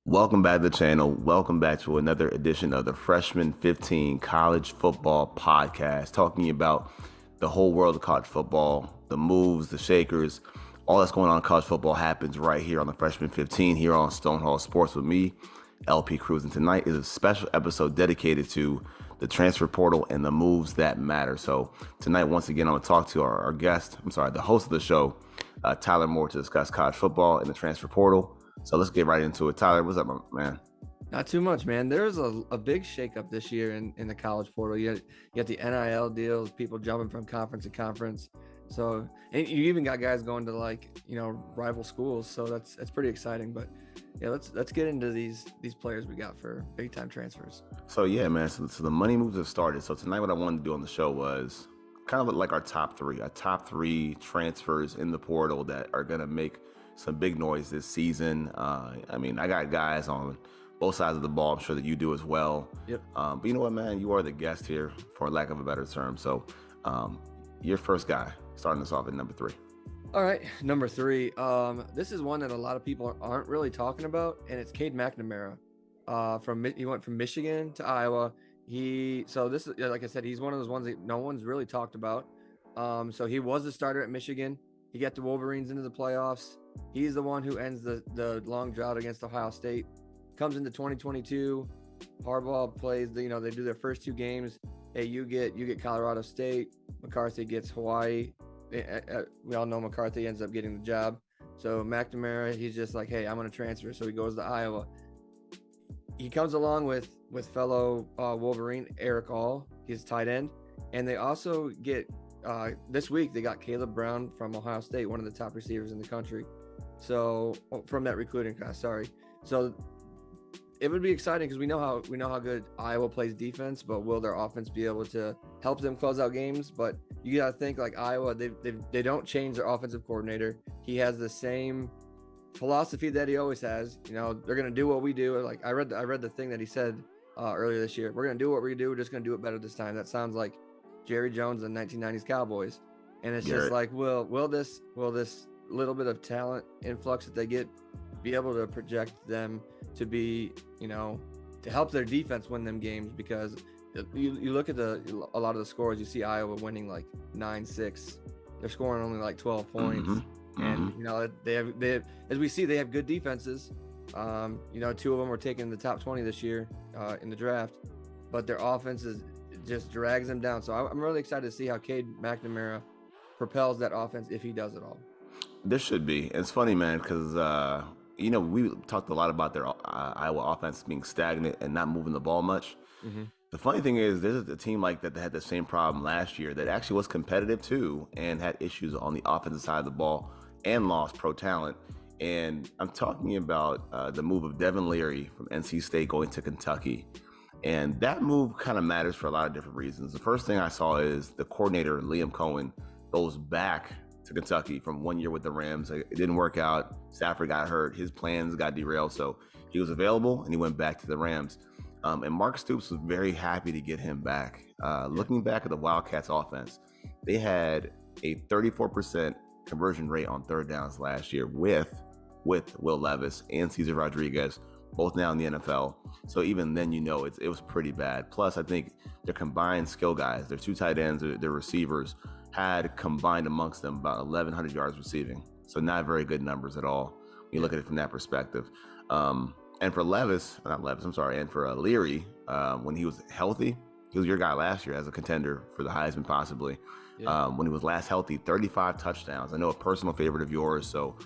Welcome back to the channel. Welcome back to another edition of the Freshman 15 College Football Podcast, talking about the whole world of college football, the moves, the shakers, all that's going on in college football happens right here on the Freshman 15 here on Stonehall Sports with me, LP Cruz. And tonight is a special episode dedicated to the transfer portal and the moves that matter. So tonight, once again, I'm going to talk to the host of the show, Tyler Moore, to discuss college football and the transfer portal. So let's get right into it. Tyler, what's up, man? Not too much, man. There's a big shakeup this year in the college portal. You got the NIL deals, people jumping from conference to conference. So, and you even got guys going to rival schools. So that's pretty exciting. But yeah, let's get into these players we got for big time transfers. So yeah, man. So the money moves have started. So tonight, what I wanted to do on the show was kind of like our top three transfers in the portal that are gonna make some big noise this season. I got guys on both sides of the ball. I'm sure that you do as well. Yep. But you know what, man? You are the guest here, for lack of a better term. So your first guy, starting us off at number 3. All right, number 3. This is one that a lot of people aren't really talking about, and it's Cade McNamara. He went from Michigan to Iowa. This is, like I said, he's one of those ones that no one's really talked about. So he was the starter at Michigan. He got the Wolverines into the playoffs. He's the one who ends the long drought against Ohio State. Comes into 2022. Harbaugh plays they do their first 2 games. Hey, you get Colorado State. McCarthy gets Hawaii. We all know McCarthy ends up getting the job. So McNamara, he's just like, hey, I'm going to transfer. So he goes to Iowa. He comes along with fellow Wolverine Eric All. He's tight end. And they also get this week they got Caleb Brown from Ohio State, one of the top receivers in the country. So from that recruiting class, sorry. So it would be exciting because we know how good Iowa plays defense, but will their offense be able to help them close out games? But you got to think like Iowa, they don't change their offensive coordinator. He has the same philosophy that he always has. They're going to do what we do. Like I read the thing that he said earlier this year. We're going to do what we do. We're just going to do it better this time. That sounds like Jerry Jones and 1990s Cowboys. And it's just like, will this little bit of talent influx that they get be able to project them to be, to help their defense win them games? Because you look at a lot of the scores, you see Iowa winning like 9-6. They're scoring only like 12 points. And they have, as we see, they have good defenses. 2 of them were taken in the top 20 this year in the draft, but their offense just drags them down. So I'm really excited to see how Cade McNamara propels that offense if he does it all. This should be. It's funny, man, because we talked a lot about their Iowa offense being stagnant and not moving the ball much. Mm-hmm. The funny thing is, there's a team like that had the same problem last year that actually was competitive too and had issues on the offensive side of the ball and lost pro talent. And I'm talking about the move of Devin Leary from NC State going to Kentucky. And that move kind of matters for a lot of different reasons. The first thing I saw is the coordinator, Liam Cohen, goes back to Kentucky from 1 year with the Rams. It didn't work out. Stafford got hurt. His plans got derailed. So he was available and he went back to the Rams. And Mark Stoops was very happy to get him back. Looking back at the Wildcats offense, they had a 34% conversion rate on third downs last year with Will Levis and Cesar Rodriguez, both now in the NFL. So even then, it was pretty bad. Plus, I think their combined skill guys, their 2 tight ends, their receivers, had combined amongst them about 1,100 yards receiving. So not very good numbers at all when you look at it from that perspective. And for and for Leary, when he was healthy, he was your guy last year as a contender for the Heisman possibly. Yeah. When he was last healthy, 35 touchdowns. I know a personal favorite of yours, so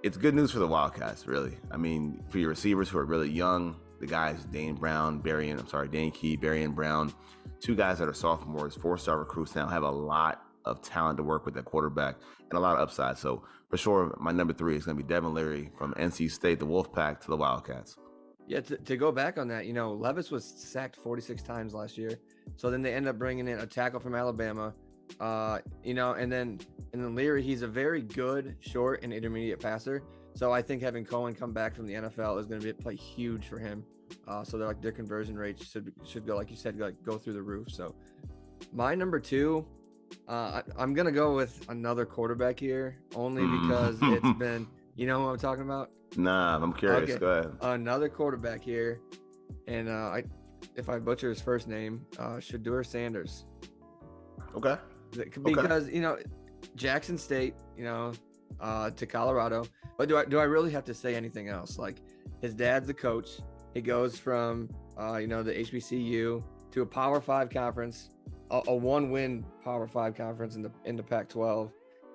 it's good news for the Wildcats, really. I mean, for your receivers who are really young, the guys Dane Key, Barian Brown, 2 guys that are sophomores, 4-star recruits now, have a lot of talent to work with at quarterback and a lot of upside. So for sure, my number 3 is going to be Devin Leary from NC State, the Wolfpack, to the Wildcats. Yeah, to go back on that, Levis was sacked 46 times last year. So then they end up bringing in a tackle from Alabama, and then Leary, he's a very good short and intermediate passer. So I think having Cohen come back from the NFL is going to play huge for him. So their conversion rates should go, like you said, go through the roof. So my number 2, I'm going to go with another quarterback here, only because You know who I'm talking about? Nah, I'm curious. Okay, Go ahead. another quarterback here, and if I butcher his first name, Shadur Sanders. Okay. Okay. Because Jackson State, to Colorado. But do I really have to say anything else? Like, his dad's the coach. He goes from the HBCU to a Power Five conference, a one-win Power Five conference in the Pac-12,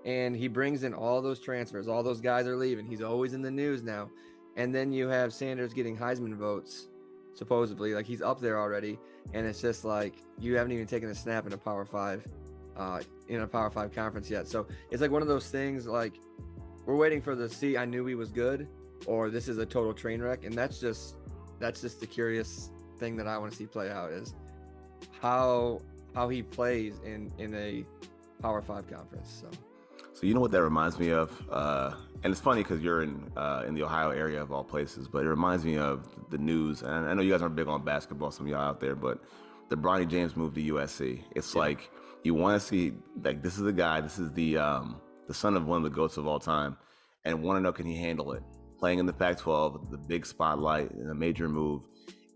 and he brings in all those transfers. All those guys are leaving. He's always in the news now. And then you have Sanders getting Heisman votes, supposedly. Like, he's up there already, and it's just like you haven't even taken a snap in a Power Five. In a Power Five conference yet. So it's like one of those things, like, we're waiting for I knew he was good, or this is a total train wreck. And that's just the curious thing that I want to see play out, is how he plays in a Power Five conference. So you know what that reminds me of? And it's funny because you're in the Ohio area of all places, but it reminds me of the news. And I know you guys aren't big on basketball, some of y'all out there, but the Bronny James move to USC. It's like, you want to see, like, this is the guy, this is the son of one of the GOATs of all time, and want to know, can he handle it? Playing in the Pac-12, the big spotlight, and a major move.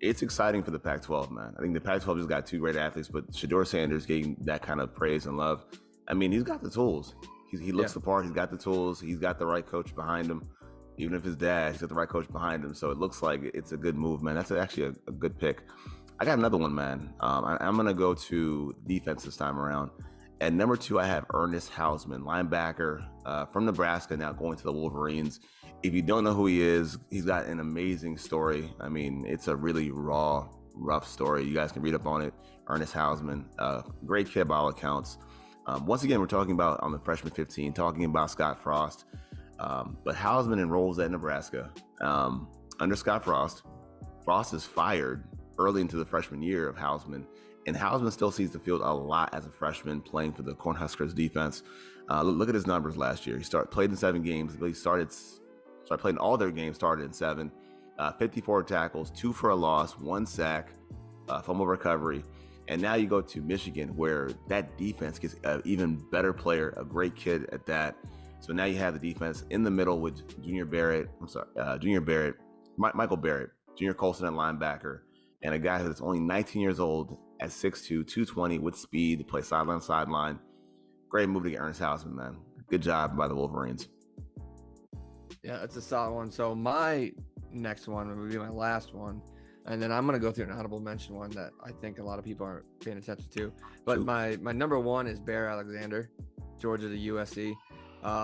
It's exciting for the Pac-12, man. I think the Pac-12 just got two great athletes, but Shadur Sanders getting that kind of praise and love. I mean, he's got the tools. He looks the part. He's got the tools. He's got the right coach behind him. Even if his dad, he's got the right coach behind him. So it looks like it's a good move, man. That's actually a good pick. I got another one, man. I'm going to go to defense this time around. At number 2, I have Ernest Hausman, linebacker from Nebraska, now going to the Wolverines. If you don't know who he is, he's got an amazing story. I mean, it's a really raw, rough story. You guys can read up on it. Ernest Hausman, great kid by all accounts. Once again, we're talking about on the freshman 15, talking about Scott Frost. But Hausman enrolls at Nebraska under Scott Frost. Frost is fired early into the freshman year of Hausman, and Hausman still sees the field a lot as a freshman playing for the Cornhuskers defense. Look at his numbers last year. He played in 7 games. He played in all their games, started in 7. 54 tackles, 2 for a loss, 1 sack, fumble recovery. And now you go to Michigan, where that defense gets an even better player, a great kid at that. So now you have the defense in the middle with Michael Barrett, Junior Colson at linebacker, and a guy that's only 19 years old at 6'2", 220 with speed to play sideline to sideline. Great move to get Ernest Hausman, man. Good job by the Wolverines. Yeah, that's a solid one. So my next one will be my last one, and then I'm going to go through an honorable mention one that I think a lot of people aren't paying attention to. But my number 1 is Bear Alexander, Georgia to USC.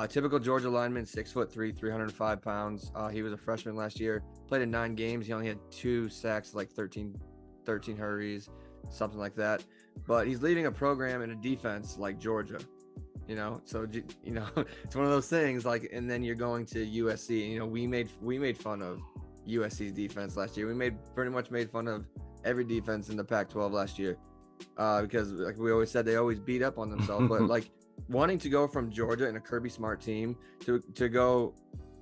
Typical Georgia lineman, 6'3", 305 pounds. He was a freshman last year, played in 9 games. He only had 2 sacks, like 13 hurries, something like that. But he's leading a program in a defense like Georgia, so it's one of those things, like, and then you're going to USC. We made fun of USC's defense last year. We pretty much made fun of every defense in the Pac-12 last year, because, like we always said, they always beat up on themselves. But like, wanting to go from Georgia and a Kirby Smart team to go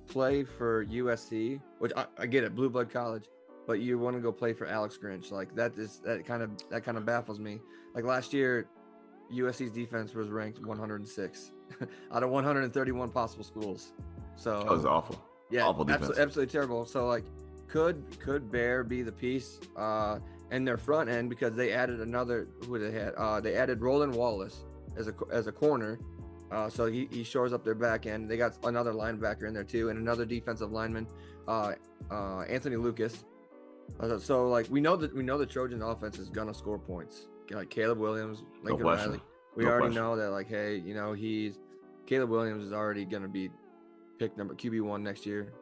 play for USC, which I get it, blue blood college, but you want to go play for Alex Grinch, like that kind of baffles me. Like, last year, USC's defense was ranked 106 out of 131 possible schools. So that was awful. Yeah, awful defense. Absolutely terrible. So, like, could Bear be the piece in their front end, because they added another, who they had? They added Roland Wallace as a corner. So he shores up their back end. They got another linebacker in there too, and another defensive lineman, Anthony Lucas. So, like, we know the Trojan offense is gonna score points. Like Caleb Williams, Lincoln Riley. We already know that, like, hey, Caleb Williams is already gonna be pick number QB1 next year.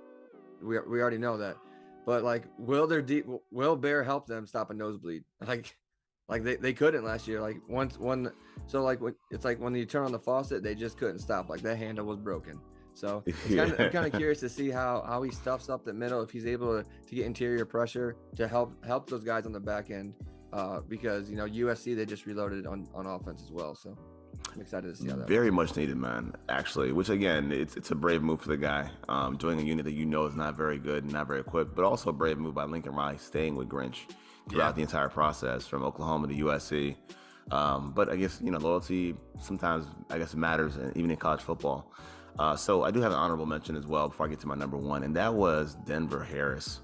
We already know that. But, like, will Bear help them stop a nosebleed? Like they couldn't last year. Like, so, like, it's like when you turn on the faucet, they just couldn't stop. Like, that handle was broken. So I'm kind of curious to see how he stuffs up the middle, if he's able to get interior pressure to help those guys on the back end, because USC, they just reloaded on offense as well. So I'm excited to see how that very much needed, man, actually, which, again, it's a brave move for the guy, joining a unit that is not very good and not very equipped, but also a brave move by Lincoln Riley staying with Grinch throughout the entire process from Oklahoma to USC. But I guess loyalty sometimes, I guess, matters, even in college football. So I do have an honorable mention as well before I get to my number one, and that was Denver Harris.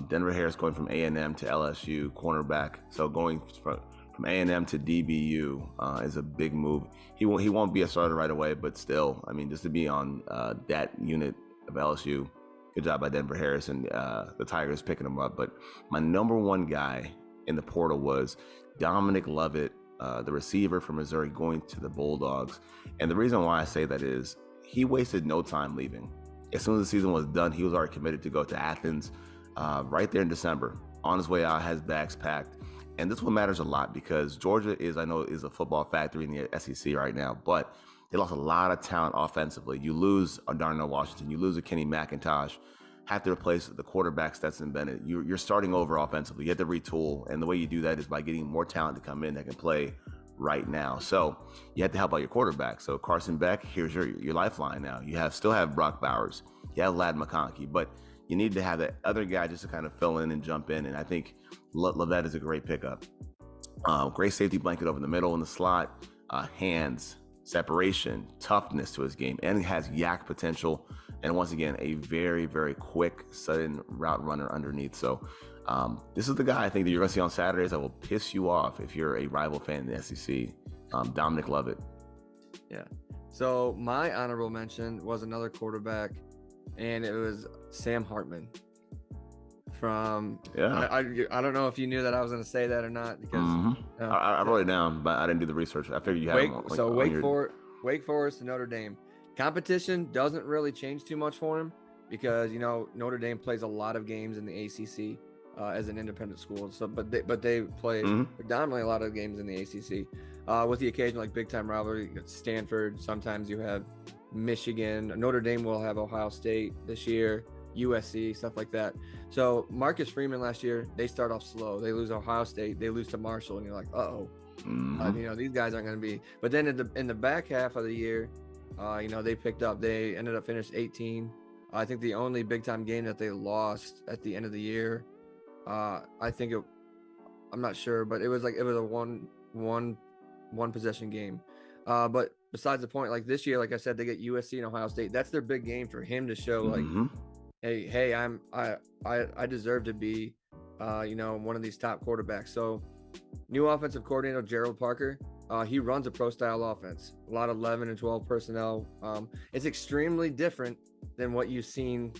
Denver Harris going from A&M to LSU, cornerback. So going from A&M to DBU is a big move. He won't be a starter right away, but still, I mean, just to be on that unit of LSU, good job by Denver Harris and the Tigers picking him up. But my number one guy in the portal was Dominic Lovett, the receiver from Missouri, going to the Bulldogs. And the reason why I say that is he wasted no time leaving. As soon as the season was done, he was already committed to go to Athens right there in December. On his way out, has bags packed. And this one matters a lot because Georgia is a football factory in the SEC right now, but they lost a lot of talent offensively. You lose a Darnell Washington, you lose a Kenny McIntosh, have to replace the quarterback Stetson Bennett. You're starting over offensively. You have to retool, and the way you do that is by getting more talent to come in that can play right now. So you have to help out your quarterback. So Carson Beck, here's your lifeline now. You still have Brock Bowers, you have Ladd McConkey, but you need to have that other guy just to kind of fill in and jump in. And I think Lovett is a great pickup. Great safety blanket over the middle in the slot, hands, separation, toughness to his game, and he has yak potential. And once again, a very, very quick, sudden route runner underneath. So this is the guy I think that you're going to see on Saturdays that will piss you off if you're a rival fan in the SEC. Dominic Lovett. Yeah. So my honorable mention was another quarterback, and it was Sam Hartman. From I don't know if you knew that I was going to say that or not because I wrote it down, but I didn't do the research. I figured you had Wake Forest to Notre Dame. Competition doesn't really change too much for him because Notre Dame plays a lot of games in the ACC as an independent school. So, but they play predominantly a lot of games in the ACC with the occasion like big time rivalry. Stanford. Sometimes you have Michigan. Notre Dame will have Ohio State this year. USC, stuff like that. So Marcus Freeman last year, they start off slow. They lose Ohio State, they lose to Marshall, and you're like, these guys aren't going to be. But then in the back half of the year, they picked up. They ended up finished 18. I think the only big time game that they lost at the end of the year, I'm not sure, but it was a one possession game. But besides the point, like this year, like I said, they get USC and Ohio State. That's their big game for him to show like. Hey, I deserve to be, one of these top quarterbacks. So, new offensive coordinator Gerald Parker, he runs a pro style offense. A lot of 11 and 12 personnel. It's extremely different than what you've seen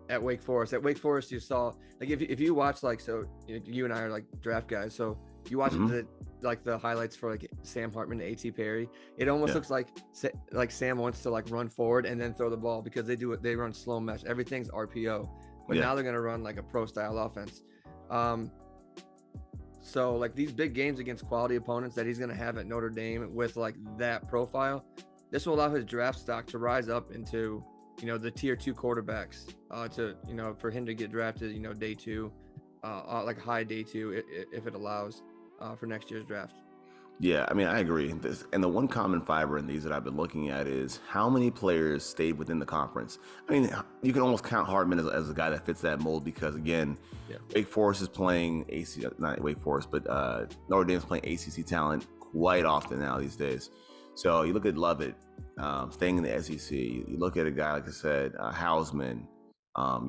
at Wake Forest. At Wake Forest, you saw like if you watch you and I are like draft guys, so you watch the highlights for like Sam Hartman to A.T. Perry. It almost looks like Sam wants to like run forward and then throw the ball because they run slow mesh. Everything's RPO, but now they're gonna run like a pro style offense. So like these big games against quality opponents that he's gonna have at Notre Dame with like that profile, this will allow his draft stock to rise up into the tier 2 quarterbacks for him to get drafted day 2, like high day 2 if it allows. For next year's draft. Yeah, I mean, I agree. And the one common fiber in these that I've been looking at is how many players stayed within the conference. I mean, you can almost count Hartman as a guy that fits that mold because, again, Wake Forest is playing not Wake Forest, but Notre Dame's playing ACC talent quite often now these days. So you look at Lovett staying in the SEC. You look at a guy, like I said, Hausman,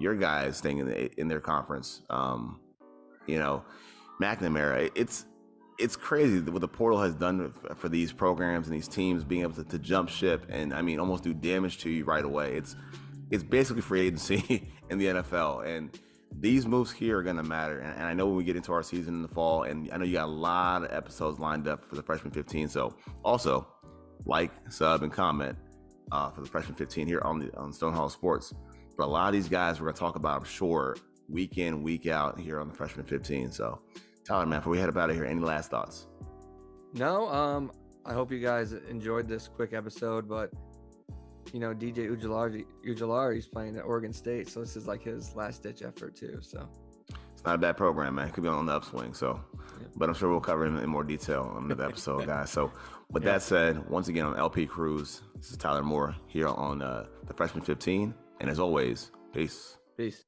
your guys staying in their conference. McNamara. It's crazy what the portal has done for these programs and these teams being able to jump ship and almost do damage to you right away. It's basically free agency in the NFL, and these moves here are going to matter. And I know when we get into our season in the fall, and I know you got a lot of episodes lined up for the Freshman 15. So also like, sub, and comment for the Freshman 15 here on Stonehall Sports. But a lot of these guys we're going to talk about, I'm sure, week in, week out here on the Freshman 15. So Tyler, man, before we head up out of here, any last thoughts? No, I hope you guys enjoyed this quick episode, but DJ Ujulari is playing at Oregon State, so this is like his last ditch effort too. So it's not a bad program, man. It could be on the upswing. So, but I'm sure we'll cover him in more detail on the episode, guys. So, with that said, once again on LP Cruise, this is Tyler Moore here on the Freshman 15, and as always, peace. Peace.